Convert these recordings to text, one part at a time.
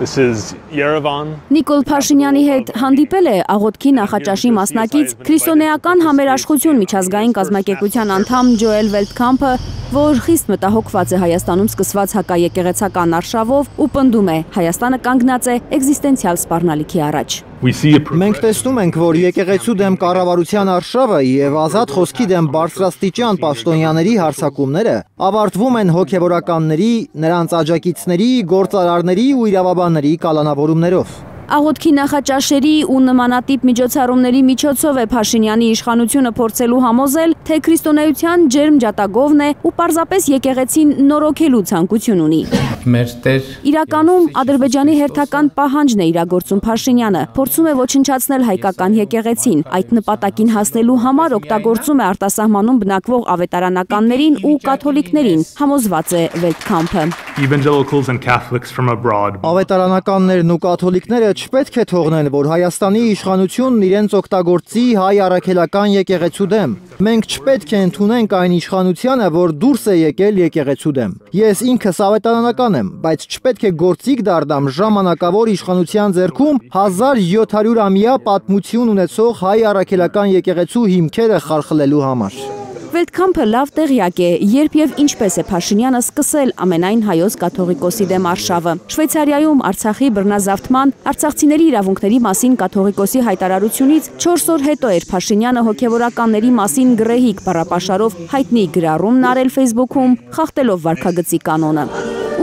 This is Yerevan. Նիկոլ Փաշինյանի հետ հանդիպել է աղոթքի նախաճաշի մասնակից քրիստոնեական համերաշխություն միջազգային կազմակերպության անդամ Ջոել Վելտքամփը, որ խիստ մտահոգված է Հայաստանում սկսված հակաեկեղեցական արշավով ու պնդում է Հայաստանը կանգնած է էգզիստենցիալ սպառնալիքի առաջ։ Մենք տեսնում ենք, որ եկեղեցու դեմ կառավարության արշավը եւ ազատ խոսքի դեմ բարձրաստիճան պաշտոնյաների հարձակումները ավարտվում են հոգեվորականների, նրանց աջակիցների, գործարարների ու իրավաբանների կալանավորումներով։ Աղոթքի նախաճաշերի ու նմանատիպ միջոցառումների միջոցով է Փաշինյանի իշխանությունը փորձելու համոզել, թե քրիստոնեության ջերմ ջատագովն է ու պարզապես եկեղեցին նորոգելու ցանկություն ունի։ Իրականում Ադրբեջանի հերթական պահանջն է իրագործում Փաշինյանը, փորձում է ոչնչացնել հայկական եկեղեցին, այդ նպատակին հասնելու համար օգտագործում է արտասահմանում բնակվող ավետարանականներին ու կաթոլիկներին, համոզված է Վելտքամփը։ Evangelicals and Catholics from abroad. Ավետարանականներն ու կաթոլիկները չպետք է թողնեն, որ Հայաստանի իշխանությունն իրենց օգտագործի հայ առաքելական եկեղեցու դեմ։ Մենք չպետք է ընդունենք այն իշխանությանը, որ դուրս է եկել եկեղեցու դեմ։ Ես ինքս ավետարանական եմ, բայց չպետք է գործիք դառնամ ժամանակավոր իշխանության ձեռքում 1700-ամյա պատմություն ունեցող հայ առաքելական եկեղեցու հիմքերը խարխլելու համար։ Վելտքամփը լավ տեղյակ է, երբ եւ ինչպես է Փաշինյանը սկսել ամենայն հայոց կաթողիկոսի դեմ արշավը։ Շվեյցարիայում Արցախի բռնազավթման, արցախցիների իրավունքների մասին կաթողիկոսի հայտարարությունից 4 օր հետո էր Փաշինյանը հոգևորականների մասին գռեհիկ բառապաշարով հայտնի գրառումն արել Facebook-ում, խախտելով վարքագծի կանոնը։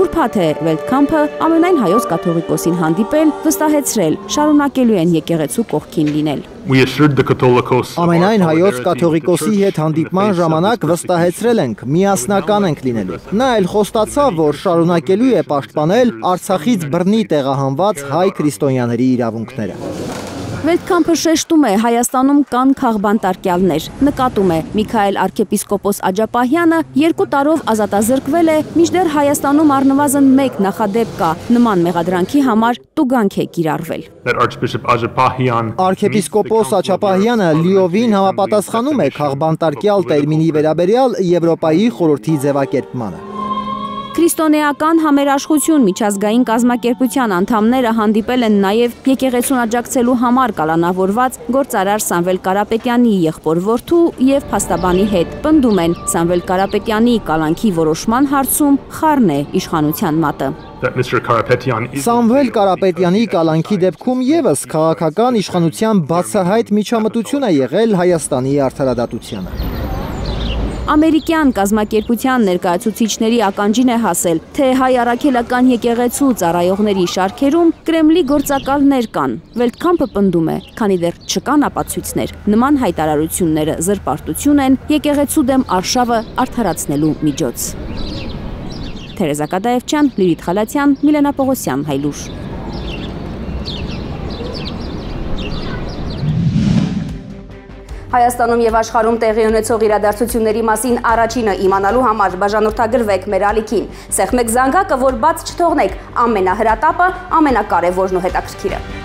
Ուրբաթ է Վելտքամփը ամենայն հայոց կաթողիկոսին հանդիպել, վստահեցրել, շարունակելու են եկեղեցու կողքին լինել։ Ամենայն հայոց կաթողիկոսի հետ հանդիպման ժամանակ վստահեցրել ենք, միասնական ենք լինելու։ Նա էլ խոստացավ, որ շարունակելու է պաշտպանել Արցախից բռնի տեղահանված հայ քրիստոնյաների իրավունքները։ Վելտքամփը շեշտում է, Հայաստանում կան քաղբանտարկյալներ, նկատում է, Միքայել arczepiskopos Աջապահյանը 2 տարով ազատազրկվել է, մինչդեռ Հայաստանում առնվազն 1 նախադեպ կա, նման մեղադրանքի համար տուգանք է կիրառվել։ Arczepiskopos Աջապահյանը լիովին համապատասխանում է քաղբանտարկյալ տերմինի վերաբերյալ Եվրոպայի խորհրդի ձևակերպմանը։ Քրիստոնեական համերաշխություն միջազգային կազմակերպության անդամները հանդիպել են նաև եկեղեցուն աջակցելու համար կալանավորված գործարար Սամվել Կարապետյանի եղբոր որդու եւ փաստաբանի հետ։ Պնդում են, Սամվել Կարապետյանի կալանքի որոշման հարցում խառն է իշխանության մատը։ Սամվել Կարապետյանի կալանքի դեպքում եւս քաղաքական իշխանության բացահայտ միջամտություն է եղել Հայաստանի արդարադատությանը։ Ամերիկյան կազմակերպության ներկայացուցիչների ականջին է հասել, թե հայ առաքելական եկեղեցու ծառայողների շարքերում Կրեմլի գործակալներ կան։ Վելտքամփը պնդում է, քանի դեռ չկան ապացույցներ, նման հայտարարությունները զրպարտություն են եկեղեցու դեմ արշավը արդարացնելու միջոց։ Թերեզա Կադաևչյան, Լիլիթ Խալաթյան, Միլենա Պողոսյան, Հայլուր։ Հայաստանում եւ աշխարհում տեղի ունեցող իրադարձությունների մասին առաջինը իմանալու համար բաժանորդագրվեք մեր ալիքին։ Սեղմեք զանգակը, որ բաց չթողնեք ամենահրատապը, ամենակարևորն ու հետաքրքիրը։